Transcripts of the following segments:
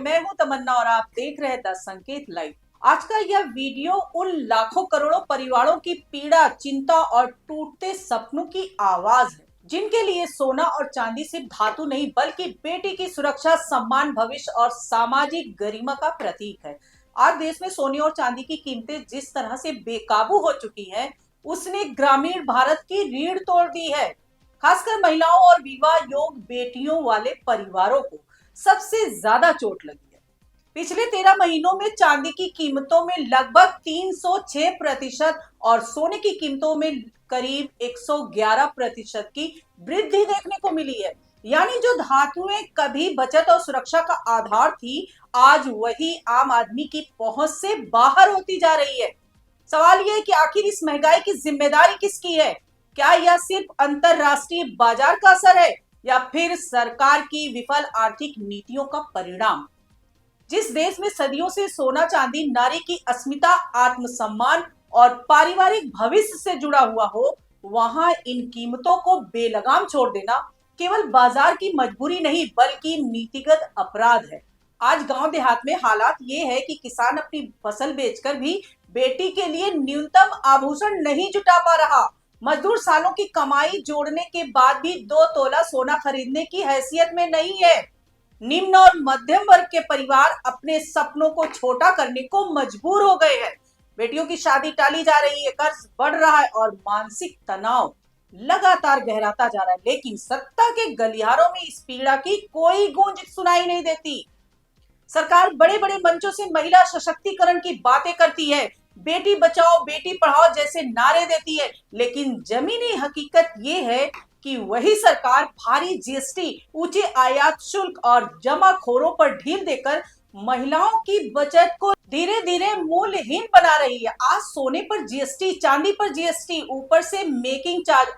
मैं हूं तमन्ना और आप देख रहे हैं द संकेत लाइव। आज का यह वीडियो उन लाखों करोड़ों परिवारों की पीड़ा, चिंता और टूटते सपनों की आवाज है, जिनके लिए सोना और चांदी सिर्फ धातु नहीं बल्कि बेटी की सुरक्षा, सम्मान, भविष्य और सामाजिक गरिमा का प्रतीक है। आज देश में सोने और चांदी की कीमतें जिस तरह से बेकाबू हो चुकी हैं, उसने ग्रामीण भारत की रीढ़ तोड़ दी है। खासकर महिलाओं और विवाह योग बेटियों वाले परिवारों को सबसे ज्यादा चोट लगी है। पिछले 13 महीनों में चांदी की कीमतों में लगभग 306% और सोने की कीमतों में करीब 111% की वृद्धि देखने को मिली है। यानी जो धातुएं कभी बचत और सुरक्षा का आधार थी, आज वही आम आदमी की पहुंच से बाहर होती जा रही है। सवाल यह है कि आखिर इस महंगाई की जिम्मेदारी किसकी है? क्या यह सिर्फ अंतरराष्ट्रीय बाजार का असर है या फिर सरकार की विफल आर्थिक नीतियों का परिणाम? जिस देश में सदियों से सोना चांदी नारी की अस्मिता, आत्मसम्मान और पारिवारिक भविष्य से जुड़ा हुआ हो, वहां इन कीमतों को बेलगाम छोड़ देना केवल बाजार की मजबूरी नहीं बल्कि नीतिगत अपराध है। आज गांव देहात में हालात ये है कि किसान अपनी फसल बेचकर भी बेटी के लिए न्यूनतम आभूषण नहीं जुटा पा रहा। मजदूर सालों की कमाई जोड़ने के बाद भी 2 तोला सोना खरीदने की हैसियत में नहीं है। निम्न और मध्यम वर्ग के परिवार अपने सपनों को छोटा करने को मजबूर हो गए हैं। बेटियों की शादी टाली जा रही है, कर्ज बढ़ रहा है और मानसिक तनाव लगातार गहराता जा रहा है, लेकिन सत्ता के गलियारों में इस पीड़ा की कोई गूंज सुनाई नहीं देती। सरकार बड़े बड़े मंचों से महिला सशक्तिकरण की बातें करती है, बेटी बचाओ बेटी पढ़ाओ जैसे नारे देती है, लेकिन जमीनी हकीकत ये है कि वही सरकार भारी जीएसटी, ऊंचे आयात शुल्क और जमाखोरों पर ढील देकर महिलाओं की बचत को धीरे धीरे मूल्यहीन बना रही है। आज सोने पर जीएसटी, चांदी पर जीएसटी, ऊपर से मेकिंग चार्ज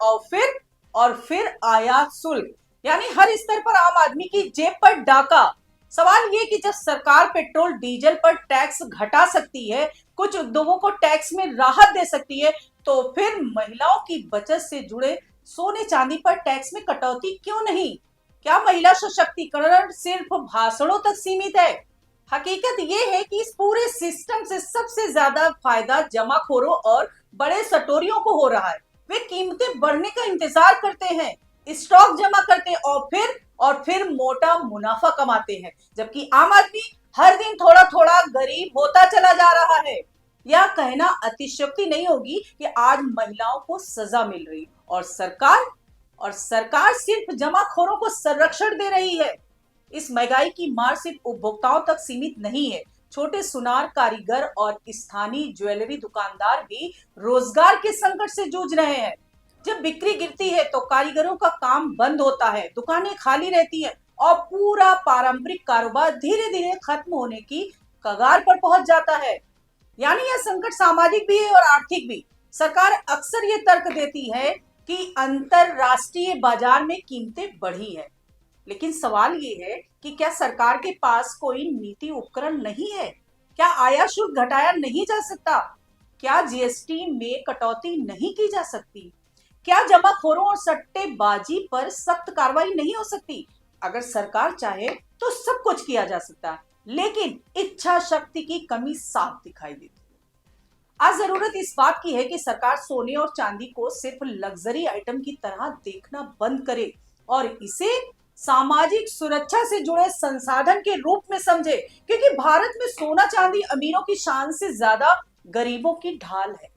और फिर आयात शुल्क, यानी हर स्तर पर आम आदमी की जेब पर डाका। सवाल ये कि जब सरकार पेट्रोल डीजल पर टैक्स घटा सकती है, कुछ उद्योगों को टैक्स में राहत दे सकती है, तो फिर महिलाओं की बचत से जुड़े सोने चांदी पर टैक्स में कटौती क्यों नहीं? क्या महिला सशक्तिकरण सिर्फ भाषणों तक सीमित है? हकीकत ये है कि इस पूरे सिस्टम से सबसे ज्यादा फायदा जमाखोरों और बड़े सटोरियों को हो रहा है। वे कीमतें बढ़ने का इंतजार करते हैं, स्टॉक जमा करते हैं और फिर मोटा मुनाफा कमाते हैं, जबकि आम आदमी हर दिन थोड़ा थोड़ा गरीब होता चला जा रहा है। यह कहना अतिशयोक्ति नहीं होगी कि आज महिलाओं को सजा मिल रही और सरकार सिर्फ जमाखोरों को संरक्षण दे रही है। इस महंगाई की मार सिर्फ उपभोक्ताओं तक सीमित नहीं है। छोटे सुनार कारीगर और स्थानीय ज्वेलरी दुकानदार भी रोजगार के संकट से जूझ रहे हैं। जब बिक्री गिरती है तो कारीगरों का काम बंद होता है, दुकानें खाली रहती हैं और पूरा पारंपरिक कारोबार धीरे धीरे खत्म होने की कगार पर पहुंच जाता है। यानी यह संकट सामाजिक भी है और आर्थिक भी। सरकार अक्सर ये तर्क देती है कि अंतरराष्ट्रीय बाजार में कीमतें बढ़ी है, लेकिन सवाल ये है कि क्या सरकार के पास कोई नीति उपकरण नहीं है? क्या आयात शुल्क घटाया नहीं जा सकता? क्या जीएसटी में कटौती नहीं की जा सकती? क्या जमाखोरों और सट्टेबाजी पर सख्त कार्रवाई नहीं हो सकती? अगर सरकार चाहे तो सब कुछ किया जा सकता है, लेकिन इच्छा शक्ति की कमी साफ दिखाई देती है। आज जरूरत इस बात की है कि सरकार सोने और चांदी को सिर्फ लग्जरी आइटम की तरह देखना बंद करे और इसे सामाजिक सुरक्षा से जुड़े संसाधन के रूप में समझे, क्योंकि भारत में सोना चांदी अमीरों की शान से ज्यादा गरीबों की ढाल है।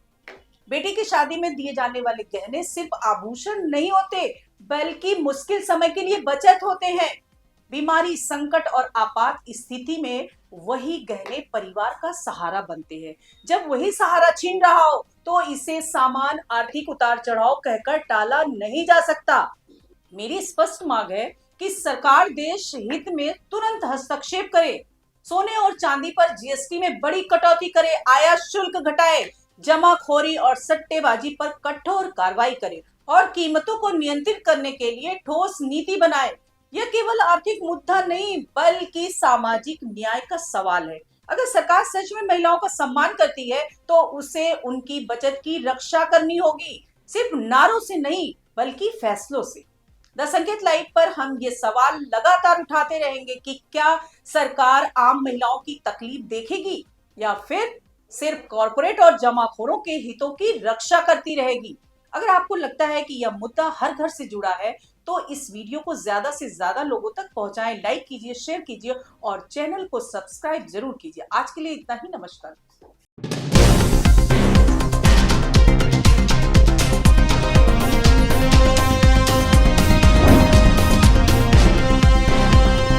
बेटी की शादी में दिए जाने वाले गहने सिर्फ आभूषण नहीं होते बल्कि मुश्किल समय के लिए बचत होते हैं। बीमारी, संकट और आपात स्थिति में वही गहने परिवार का सहारा बनते हैं। जब वही सहारा छीन रहा हो तो इसे सामान्य आर्थिक उतार चढ़ाव कहकर टाला नहीं जा सकता। मेरी स्पष्ट मांग है कि सरकार देश हित में तुरंत हस्तक्षेप करे, सोने और चांदी पर जीएसटी में बड़ी कटौती करे, आयात शुल्क घटाए, जमाखोरी और सट्टेबाजी पर कठोर कार्रवाई करे और कीमतों को नियंत्रित करने के लिए ठोस नीति बनाए। यह केवल आर्थिक मुद्दा नहीं बल्कि सामाजिक न्याय का सवाल है। अगर सरकार सच में महिलाओं का सम्मान करती है तो उसे उनकी बचत की रक्षा करनी होगी, सिर्फ नारों से नहीं बल्कि फैसलों से। द संकेत लाइव पर हम ये सवाल लगातार उठाते रहेंगे कि क्या सरकार आम महिलाओं की तकलीफ देखेगी या फिर सिर्फ कॉरपोरेट और जमाखोरों के हितों की रक्षा करती रहेगी। अगर आपको लगता है कि यह मुद्दा हर घर से जुड़ा है तो इस वीडियो को ज्यादा से ज्यादा लोगों तक पहुंचाएं, लाइक कीजिए, शेयर कीजिए और चैनल को सब्सक्राइब जरूर कीजिए। आज के लिए इतना ही। नमस्कार।